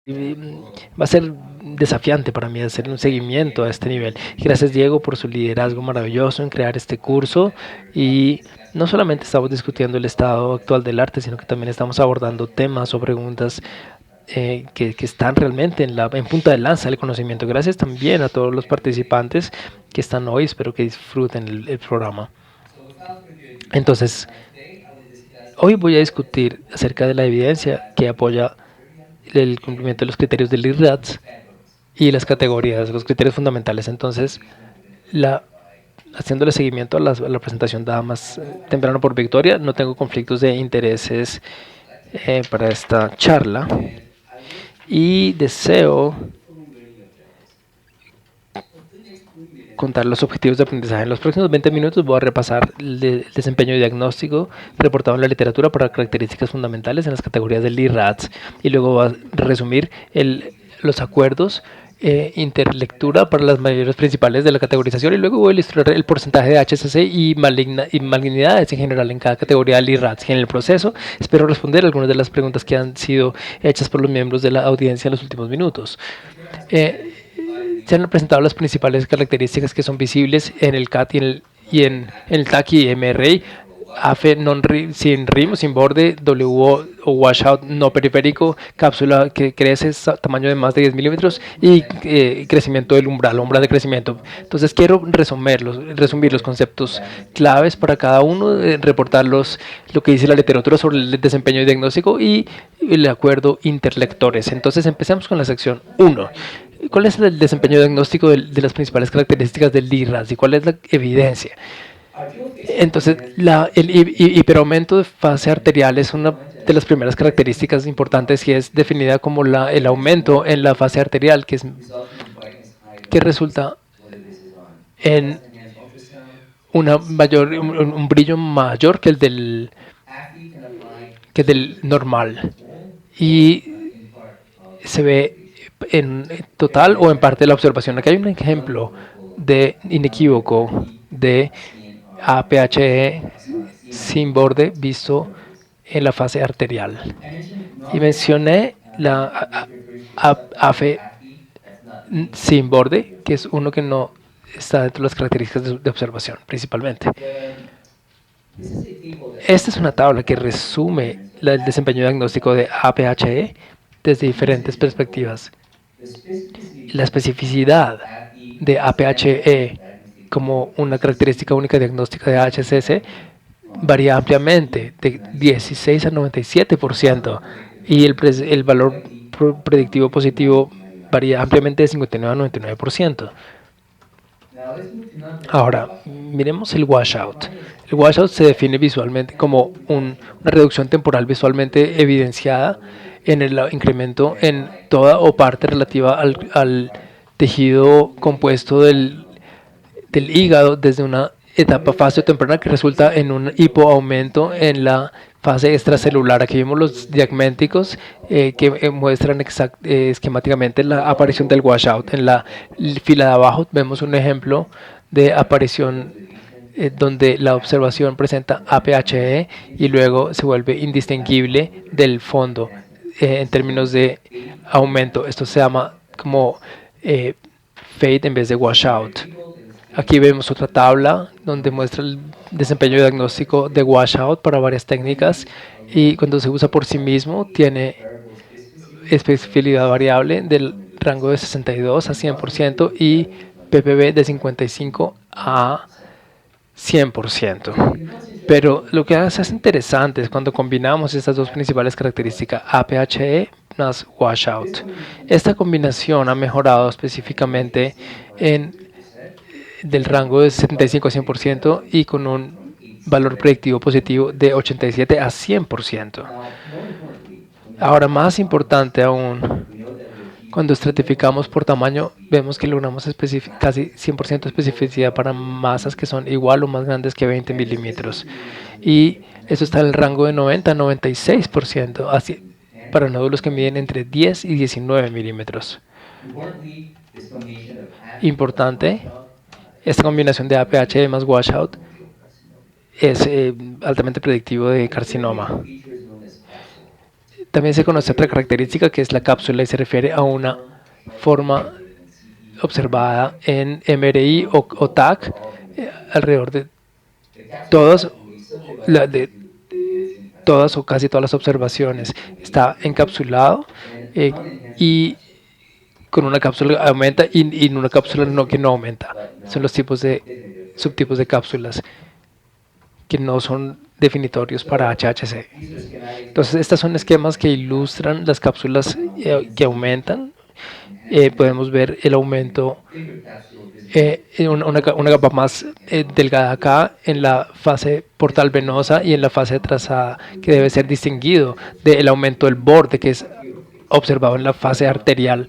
Va a ser desafiante para mí hacer un seguimiento a este nivel. Gracias, Diego, por su liderazgo maravilloso en crear este curso. Y no solamente estamos discutiendo el estado actual del arte, sino que también estamos abordando temas o preguntas que están realmente en punta de lanza del conocimiento. Gracias también a todos los participantes que están hoy. Espero que disfruten el programa. Entonces, hoy voy a discutir acerca de la evidencia que apoya el cumplimiento de los criterios del IRADS y las categorías, los criterios fundamentales. Entonces, la, haciéndole seguimiento a la presentación dada más temprano por Victoria, no tengo conflictos de intereses para esta charla y deseo contar los objetivos de aprendizaje. En los próximos 20 minutos voy a repasar el desempeño diagnóstico reportado en la literatura para características fundamentales en las categorías del IRADS y luego voy a resumir los acuerdos interlectura para las mayores principales de la categorización y luego voy a ilustrar el porcentaje de HCC y malignidades en general en cada categoría del IRADS. En el proceso espero responder algunas de las preguntas que han sido hechas por los miembros de la audiencia en los últimos minutos. Se han presentado las principales características que son visibles en el CAT y en el TAC y MRI. AFE sin rim, sin borde, WO o washout no periférico, cápsula que crece, tamaño de más de 10 milímetros y crecimiento del umbral de crecimiento. Entonces quiero resumir los conceptos claves para cada uno, reportar lo que dice la literatura sobre el desempeño diagnóstico y el acuerdo interlectores. Entonces empecemos con la sección 1. ¿Cuál es el desempeño diagnóstico de las principales características del IRAS y cuál es la evidencia? Entonces, el hiperaumento de fase arterial es una de las primeras características importantes y es definida como el aumento en la fase arterial que resulta en un brillo mayor que el del normal y se ve en total o en parte de la observación. Aquí hay un ejemplo inequívoco de APHE sin borde visto en la fase arterial. Y mencioné la AFE sin borde, que es uno que no está dentro de las características de observación, principalmente. Esta es una tabla que resume el desempeño diagnóstico de APHE desde diferentes perspectivas. La especificidad de APHE como una característica única diagnóstica de HCC varía ampliamente, de 16 a 97%, y el valor predictivo positivo varía ampliamente de 59 a 99%. Ahora, miremos el washout. El washout se define visualmente como una reducción temporal visualmente evidenciada en el incremento en toda o parte relativa al tejido compuesto del hígado desde una etapa fase temprana que resulta en un hipoaumento en la fase extracelular. Aquí vemos los diagméticos que muestran esquemáticamente la aparición del washout. En la fila de abajo vemos un ejemplo de aparición donde la observación presenta APHE y luego se vuelve indistinguible del fondo en términos de aumento. Esto se llama como fade en vez de washout. Aquí vemos otra tabla donde muestra el desempeño diagnóstico de washout para varias técnicas y cuando se usa por sí mismo tiene especificidad variable del rango de 62 a 100% y PPB de 55 a 100%. Pero lo que hace interesante es cuando combinamos estas dos principales características, APHE más washout. Esta combinación ha mejorado específicamente del rango de 75 a 100% y con un valor predictivo positivo de 87 a 100%. Ahora, más importante aún, cuando estratificamos por tamaño, vemos que logramos casi 100% especificidad para masas que son igual o más grandes que 20 milímetros. Y eso está en el rango de 90 a 96%, así, para nódulos que miden entre 10 y 19 milímetros. Importante, esta combinación de APHE más washout es altamente predictivo de carcinoma. También se conoce otra característica que es la cápsula y se refiere a una forma observada en MRI o TAC alrededor de todas, de todas o casi todas las observaciones. Está encapsulado y con una cápsula aumenta y en una cápsula que no aumenta. Son los subtipos de cápsulas que no son definitorios para HHC. Entonces, estas son esquemas que ilustran las cápsulas que aumentan. Podemos ver el aumento, una capa más delgada acá en la fase portal venosa y en la fase trazada, que debe ser distinguido del aumento del borde, que es observado en la fase arterial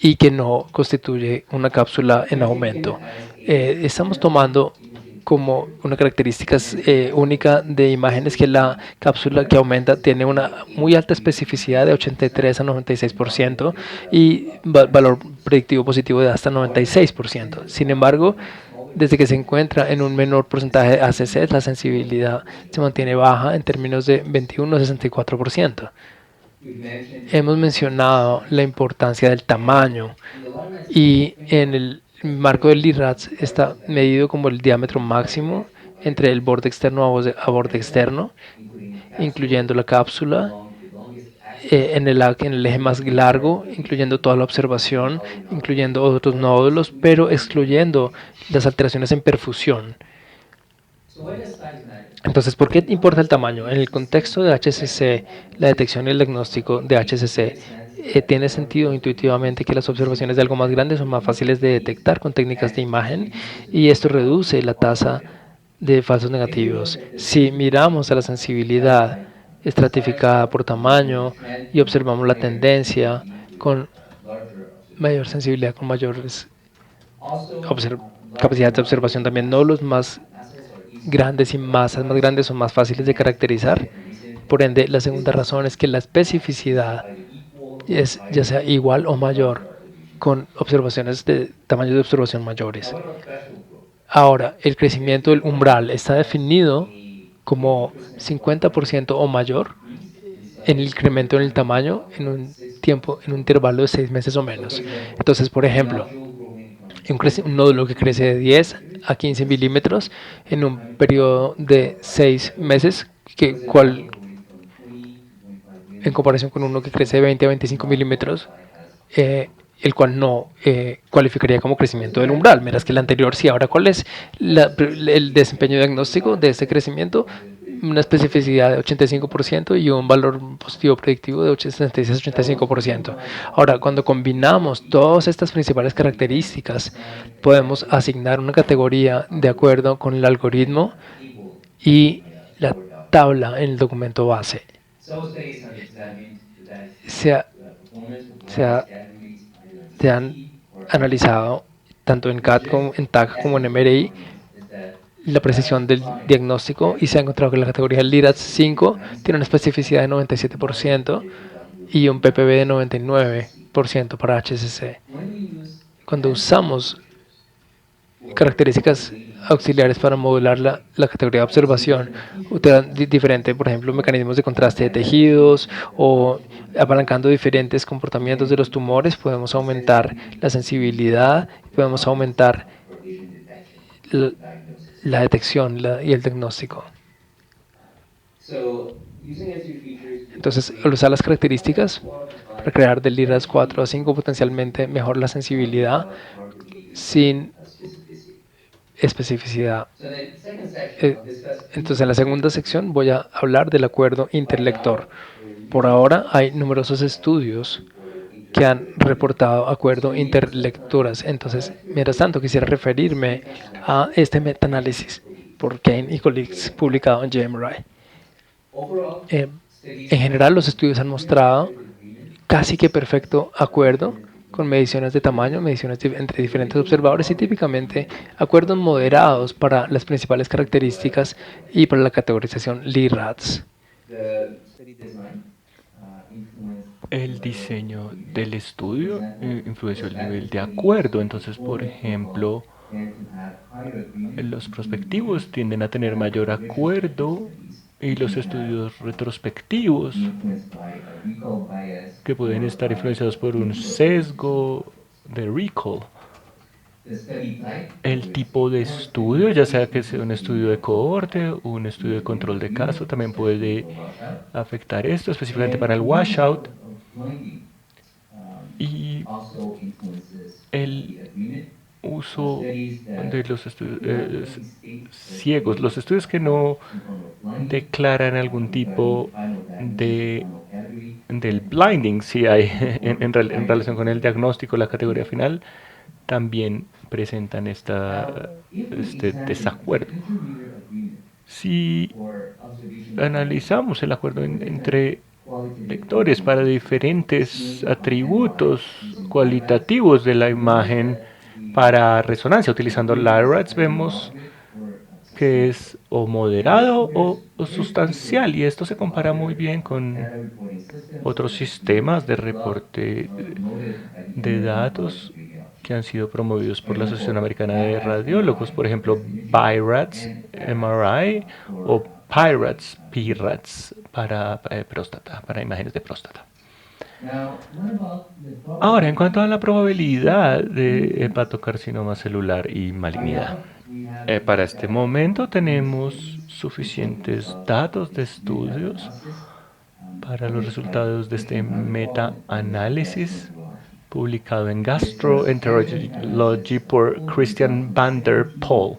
y que no constituye una cápsula en aumento. Estamos tomando como una característica única de imágenes que la cápsula que aumenta tiene una muy alta especificidad de 83 a 96% y valor predictivo positivo de hasta 96%. Sin embargo, desde que se encuentra en un menor porcentaje de ACC, la sensibilidad se mantiene baja en términos de 21 a 64%. Hemos mencionado la importancia del tamaño y en el marco del LIRADS está medido como el diámetro máximo entre el borde externo a borde externo, incluyendo la cápsula, en el eje más largo, incluyendo toda la observación, incluyendo otros nódulos, pero excluyendo las alteraciones en perfusión. Entonces, ¿por qué importa el tamaño? En el contexto de HCC, la detección y el diagnóstico de HCC, tiene sentido intuitivamente que las observaciones de algo más grandes son más fáciles de detectar con técnicas de imagen y esto reduce la tasa de falsos negativos. Si miramos a la sensibilidad estratificada por tamaño y observamos la tendencia con mayor sensibilidad, con mayores capacidad de observación, también nódulos más grandes y masas más grandes son más fáciles de caracterizar. Por ende, la segunda razón es que la especificidad es ya sea igual o mayor con observaciones de tamaños de observación mayores. Ahora, el crecimiento del umbral está definido como 50% o mayor en el incremento en el tamaño en un intervalo de 6 meses o menos. Entonces, por ejemplo, un nódulo que crece de 10 a 15 milímetros en un periodo de 6 meses, en comparación con uno que crece de 20 a 25 milímetros, el cual no cualificaría como crecimiento del umbral, mientras que el anterior sí. Ahora, ¿cuál es el desempeño diagnóstico de este crecimiento? Una especificidad de 85% y un valor positivo predictivo de 66-85%. Ahora, cuando combinamos todas estas principales características, podemos asignar una categoría de acuerdo con el algoritmo y la tabla en el documento base. Se han analizado tanto en CAT como en TAC como en MRI la precisión del diagnóstico y se ha encontrado que la categoría LIRADS 5 tiene una especificidad de 97% y un PPV de 99% para HCC. Cuando usamos características auxiliares para modular la categoría de observación, utilizan diferentes, por ejemplo, mecanismos de contraste de tejidos o apalancando diferentes comportamientos de los tumores, podemos aumentar la sensibilidad, podemos aumentar la detección y el diagnóstico. Entonces, al usar las características para crear del LIRADS 4 a 5 potencialmente mejor la sensibilidad sin especificidad. Entonces, en la segunda sección voy a hablar del acuerdo interlector. Por ahora hay numerosos estudios que han reportado acuerdo interlecturas. Entonces, mientras tanto, quisiera referirme a este metaanálisis por Kane y colleagues publicado en JMRI. En general, los estudios han mostrado casi que perfecto acuerdo con mediciones de tamaño, mediciones entre diferentes observadores y típicamente acuerdos moderados para las principales características y para la categorización LIRADS. El diseño del estudio influenció el nivel de acuerdo. Entonces, por ejemplo, los prospectivos tienden a tener mayor acuerdo y los estudios retrospectivos, que pueden estar influenciados por un sesgo de recall. El tipo de estudio, ya sea que sea un estudio de cohorte o un estudio de control de caso, también puede afectar esto, específicamente para el washout. Y el uso de los estudios ciegos, los estudios que no declaran algún tipo del blinding, si hay en relación con el diagnóstico, la categoría final, también presentan este desacuerdo. Si analizamos el acuerdo entre lectores para diferentes atributos cualitativos de la imagen para resonancia utilizando LiRADS, vemos que es o moderado o sustancial, y esto se compara muy bien con otros sistemas de reporte de datos que han sido promovidos por la Asociación Americana de Radiólogos, por ejemplo, BI-RADS MRI o PI-RADS para próstata, para imágenes de próstata. Ahora, en cuanto a la probabilidad de hepatocarcinoma celular y malignidad, para este momento tenemos suficientes datos de estudios para los resultados de este meta-análisis publicado en Gastroenterology por Christian van der Poel.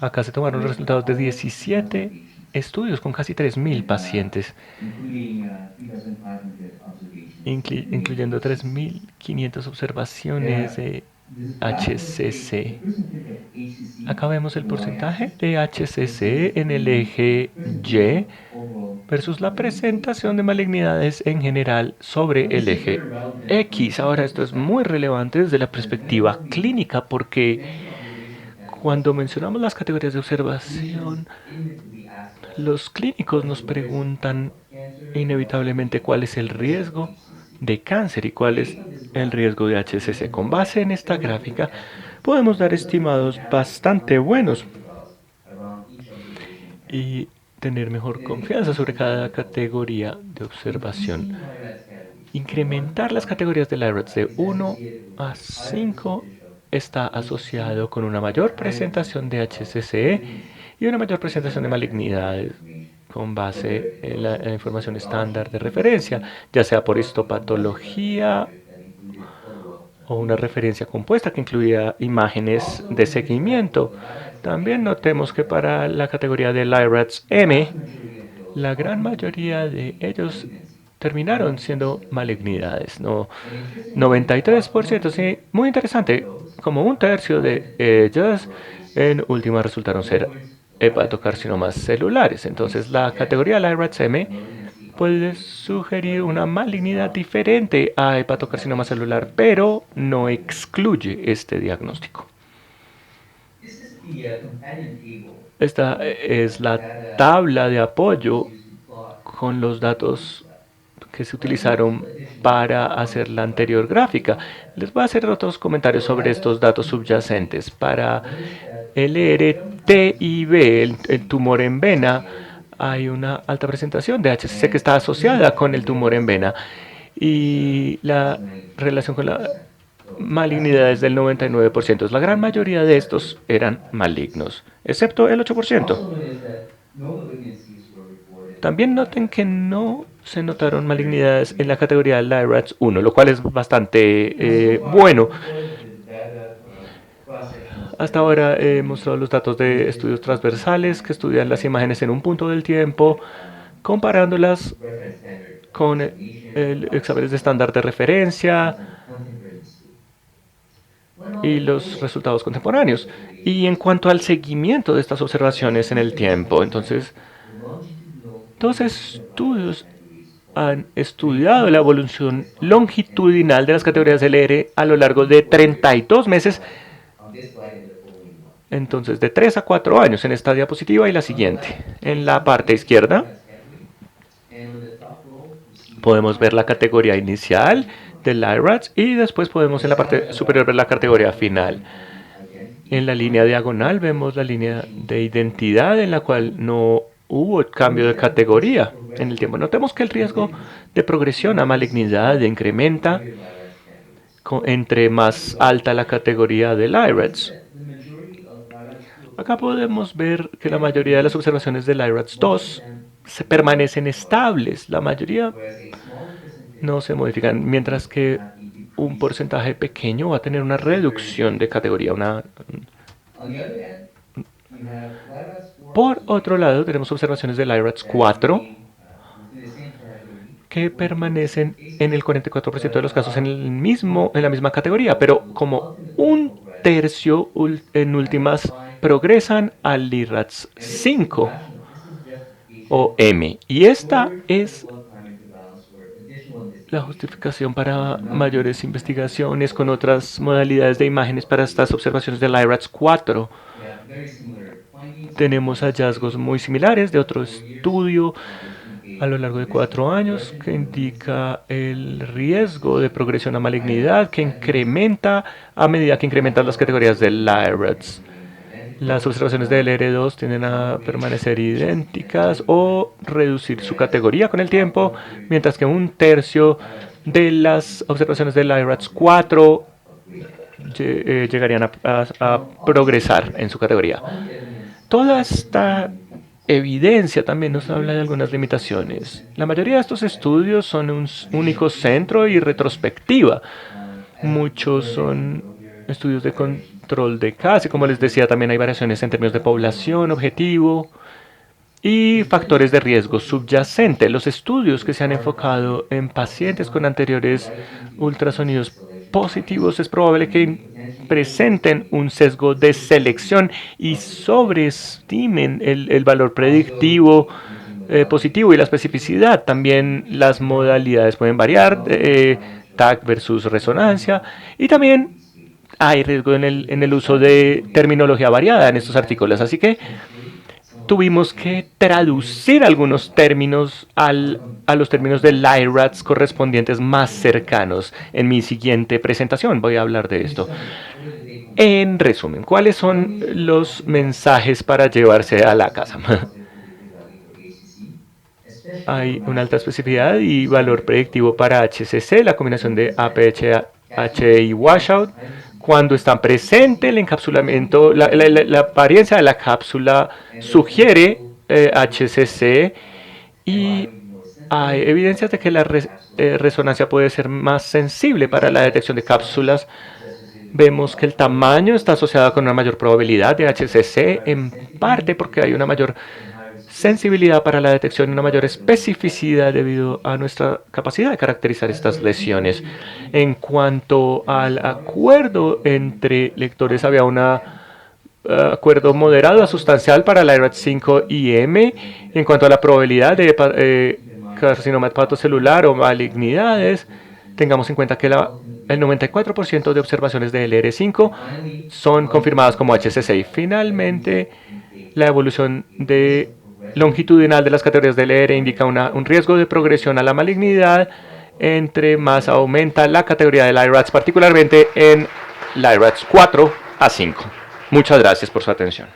Acá se tomaron los resultados de 17 estudios con casi 3.000 pacientes, incluyendo 3.500 observaciones de HCC. Acá vemos el porcentaje de HCC en el eje Y versus la presentación de malignidades en general sobre el eje X. Ahora, esto es muy relevante desde la perspectiva clínica porque cuando mencionamos las categorías de observación, los clínicos nos preguntan inevitablemente cuál es el riesgo de cáncer y cuál es el riesgo de HCC. Con base en esta gráfica podemos dar estimados bastante buenos y tener mejor confianza sobre cada categoría de observación. Incrementar las categorías de LiRADS de 1 a 5 está asociado con una mayor presentación de HCC y una mayor presentación de malignidades con base en la información estándar de referencia, ya sea por histopatología o una referencia compuesta que incluía imágenes de seguimiento. También notemos que para la categoría de LiRADS M, la gran mayoría de ellos terminaron siendo malignidades, ¿no? 93%, sí, muy interesante. Como un tercio de ellas en última resultaron ser hepatocarcinomas celulares. Entonces, la categoría LiRADS M puede sugerir una malignidad diferente a hepatocarcinoma celular, pero no excluye este diagnóstico. Esta es la tabla de apoyo con los datos que se utilizaron para hacer la anterior gráfica. Les voy a hacer otros comentarios sobre estos datos subyacentes. Para LRTIB, el tumor en vena, hay una alta presentación de HCC que está asociada con el tumor en vena. Y la relación con la malignidad es del 99%. La gran mayoría de estos eran malignos, excepto el 8%. También noten que no se notaron malignidades en la categoría LiRADS 1, lo cual es bastante bueno. Hasta ahora he mostrado los datos de estudios transversales que estudian las imágenes en un punto del tiempo, comparándolas con exámenes de estándar de referencia y los resultados contemporáneos. Y en cuanto al seguimiento de estas observaciones en el tiempo, entonces, dos estudios han estudiado la evolución longitudinal de las categorías LR a lo largo de 32 meses, entonces de 3 a 4 años en esta diapositiva y la siguiente. En la parte izquierda podemos ver la categoría inicial del LiRADS y después podemos en la parte superior ver la categoría final. En la línea diagonal vemos la línea de identidad en la cual no hubo cambio de categoría en el tiempo. Notemos que el riesgo de progresión a malignidad incrementa entre más alta la categoría del IRADS. Acá podemos ver que la mayoría de las observaciones del IRADS 2 se permanecen estables. La mayoría no se modifican, mientras que un porcentaje pequeño va a tener una reducción de categoría. Por otro lado, tenemos observaciones del IRADS 4 que permanecen en el 44% de los casos en la misma categoría, pero como un tercio en últimas progresan al IRADS 5 o M. Y esta es la justificación para mayores investigaciones con otras modalidades de imágenes para estas observaciones del IRADS 4. Tenemos hallazgos muy similares de otro estudio a lo largo de 4 años que indica el riesgo de progresión a malignidad que incrementa a medida que incrementan las categorías del IRADS. Las observaciones del R2 tienden a permanecer idénticas o reducir su categoría con el tiempo, mientras que un tercio de las observaciones del IRADS 4 llegarían a progresar en su categoría. Toda esta evidencia también nos habla de algunas limitaciones. La mayoría de estos estudios son un único centro y retrospectiva. Muchos son estudios de control de caso, y como les decía, también hay variaciones en términos de población, objetivo y factores de riesgo subyacente. Los estudios que se han enfocado en pacientes con anteriores ultrasonidos positivos es probable que presenten un sesgo de selección y sobreestimen el valor predictivo positivo y la especificidad. También las modalidades pueden variar, TAC versus resonancia, y también hay riesgo en el uso de terminología variada en estos artículos. Así que tuvimos que traducir algunos términos a los términos del IRADS correspondientes más cercanos. En mi siguiente presentación voy a hablar de esto. En resumen, ¿cuáles son los mensajes para llevarse a la casa? Hay una alta especificidad y valor predictivo para HCC, la combinación de APH y washout. Cuando está presente el encapsulamiento, la apariencia de la cápsula sugiere HCC, y hay evidencias de que la resonancia puede ser más sensible para la detección de cápsulas. Vemos que el tamaño está asociado con una mayor probabilidad de HCC, en parte porque hay una mayor sensibilidad para la detección y una mayor especificidad debido a nuestra capacidad de caracterizar estas lesiones. En cuanto al acuerdo entre lectores, había un acuerdo moderado a sustancial para la IRADS 5 y M. En cuanto a la probabilidad de carcinoma hepatocelular o malignidades, tengamos en cuenta que el 94% de observaciones de LR5 son confirmadas como HCC. Y finalmente, la evolución longitudinal de las categorías de LR indica un riesgo de progresión a la malignidad entre más aumenta la categoría del IRADS, particularmente en el IRADS 4 a 5. Muchas gracias por su atención.